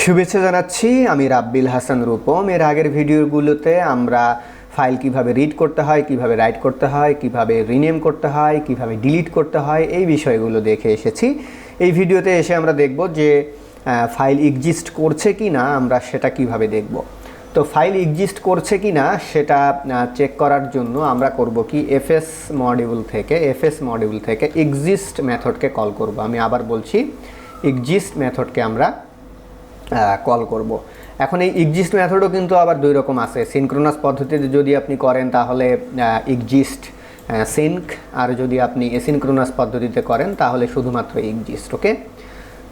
শুভেচ্ছা জানাচ্ছি। আমি রাব্বিল হাসান রূপম। এর আগের ভিডিওগুলোতে আমরা ফাইল কিভাবে রিড করতে হয়, কিভাবে রাইট করতে হয়, কিভাবে রিনেম করতে হয়, কিভাবে ডিলিট করতে হয়, এই বিষয়গুলো দেখে এসেছি। এই ভিডিওতে এসে আমরা দেখব যে ফাইল এক্সিস্ট করছে কি না, আমরা সেটা কিভাবে দেখব। তো ফাইল এক্সিস্ট করছে কি না সেটা চেক করার জন্য আমরা করব কি, এফএস মডিউল থেকে এক্সিস্ট মেথডকে কল করব। আমি আবার বলছি, এক্সিস্ট মেথডকে আমরা কল করব। এখন এই এক্সিস্ট মেথডও কিন্তু আবার দুই রকম আছে। সিনক্রোনাস পদ্ধতিতে যদি আপনি করেন তাহলে এক্সিস্ট সিনক, আর যদি আপনি এসিনক্রোনাস পদ্ধতিতে করেন তাহলে শুধুমাত্র এক্সিস্ট। ওকে,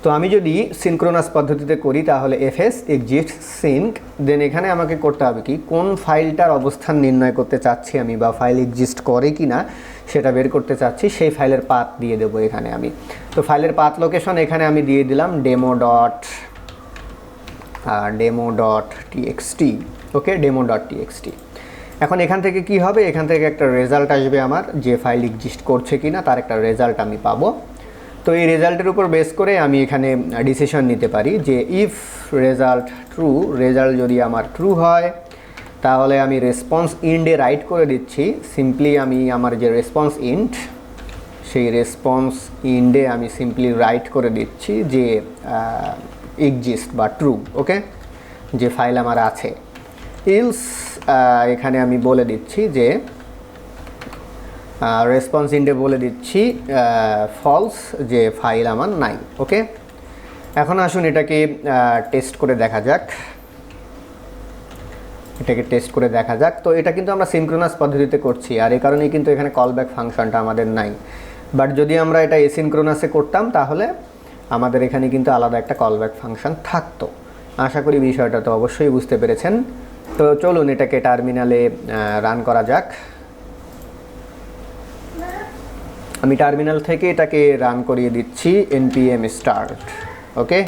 তো আমি যদি সিনক্রোনাস পদ্ধতিতে করি তাহলে এফএস এক্সিস্ট সিনক, দেন এখানে আমাকে করতে হবে কি, কোন ফাইলটার অবস্থান নির্ণয় করতে চাচ্ছি আমি, বা ফাইল এক্সিস্ট করে কি না সেটা বের করতে চাচ্ছি, সেই ফাইলের পাথ দিয়ে দেবো এখানে আমি। তো ফাইলের পাথ লোকেশন এখানে আমি দিয়ে দিলাম demo.txt। ওকে, demo.txt। এখন এখান থেকে কি হবে, এখান থেকে একটা রেজাল্ট আসবে আমার, যে ফাইল এক্সিস্ট করছে কিনা তার একটা রেজাল্ট আমি পাবো। তো এই রেজাল্টের উপর বেস করে আমি এখানে ডিসিশন নিতে পারি যে ইফ রেজাল্ট যদি আমার ট্রু হয় তাহলে আমি রেসপন্স ইন্ডে রাইট করে দিচ্ছি। সিম্পলি আমি আমার যে রেসপন্স ইন্ড, সেই রেসপন্স ইন্ডে আমি সিম্পলি রাইট করে দিচ্ছি যে এক্সিস্ট বা ট্রু। ওকে, যে ফাইল আমার আছে। ইলস এখানে আমি বলে দিচ্ছি যে রেসপন্স ইন্ডে বলে দিচ্ছি ফলস, যে ফাইল আমার নাই। ওকে, এখন আসুন এটাকে টেস্ট করে দেখা যাক। তো এটা কিন্তু আমরা সিনক্রোনাস পদ্ধতিতে করছি, আর এই কারণেই কিন্তু এখানে কলব্যাক ফাংশনটা আমাদের নাই। বাট যদি আমরা এটা এসিনক্রোনাসে করতাম তাহলে আমাদের এখানে কিন্তু আলাদা একটা কলব্যাক ফাংশন থাকতো। আশা করি বিষয়টা তো অবশ্যই বুঝতে পেরেছেন। তো চলুন এটাকে টার্মিনালে রান করা যাক। আমি টার্মিনাল থেকে এটাকে রান করিয়ে দিচ্ছি npm start। ওকে,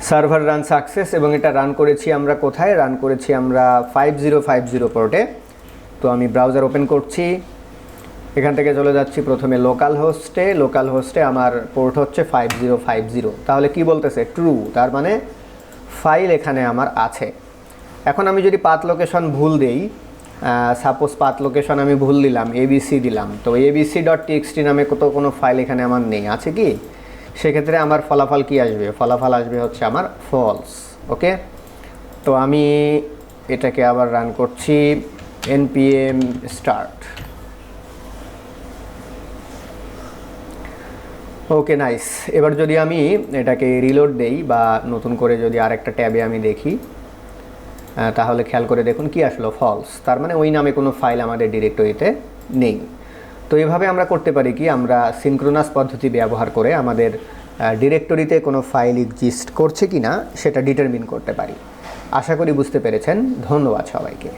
সার্ভার রান সাকসেস, এবং এটা রান করেছি আমরা কোথায়, রান করেছি আমরা 5050 পোর্টে। তো আমি ব্রাউজার ওপেন করছি, এখান থেকে চলে যাচ্ছি প্রথমে লোকাল হোস্টে আমার পোর্ট হচ্ছে 5050। তাহলে কি বলতেছে, ট্রু, তার মানে ফাইল এখানে আমার আছে। এখন আমি যদি পাথ লোকেশন ভুল দেই, সাপোজ পাথ লোকেশন আমি ভুল দিলাম, abc দিলাম, তো abc.txt নামে কোনো ফাইল এখানে আমার নেই, আছে কি? সেক্ষেত্রে আমার ফলাফল কি আসবে, ফলাফল আসবে হচ্ছে আমার ফলস। ওকে, তো আমি এটাকে আবার রান করছি npm start। ওকে, নাইস। এবার যদি আমি এটাকে রিলোড দেই বা নতুন করে যদি আরেকটা ট্যাবে আমি দেখি, তাহলে খেয়াল করে দেখুন কি আসলো, ফলস। তার মানে ওই নামে কোনো ফাইল আমাদের ডিরেক্টরিতে নেই। তো এভাবে আমরা করতে পারি কি, আমরা সিনক্রোনাস পদ্ধতি ব্যবহার করে আমাদের ডিরেক্টরিতে কোনো ফাইল এক্সিস্ট করছে কি না সেটা ডিটারমিন করতে পারি। আশা করি বুঝতে পেরেছেন। ধন্যবাদ সবাইকে।